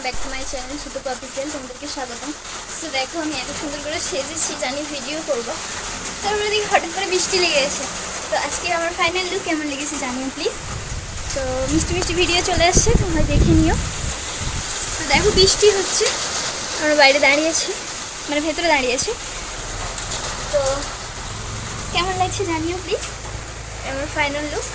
Back to my channel ছোটো পাপিসেল, তোমাদেরকে স্বাগতম। তো দেখো আমি এত সুন্দর করে সেজেছি, জানি ভিডিও করবো, তারপরে দেখি হঠাৎ করে বৃষ্টি লেগে গেছে। তো আজকে আমার ফাইনাল লুক কেমন লেগেছে জানিও প্লিজ। তো মিষ্টি মিষ্টি ভিডিও চলে আসছে, তোমরা দেখে নিও। তো দেখো বৃষ্টি হচ্ছে, আমরা বাইরে দাঁড়িয়েছি, মানে ভেতরে দাঁড়িয়েছি। তো কেমন লাগছে জানিও প্লিজ, আমার ফাইনাল লুক।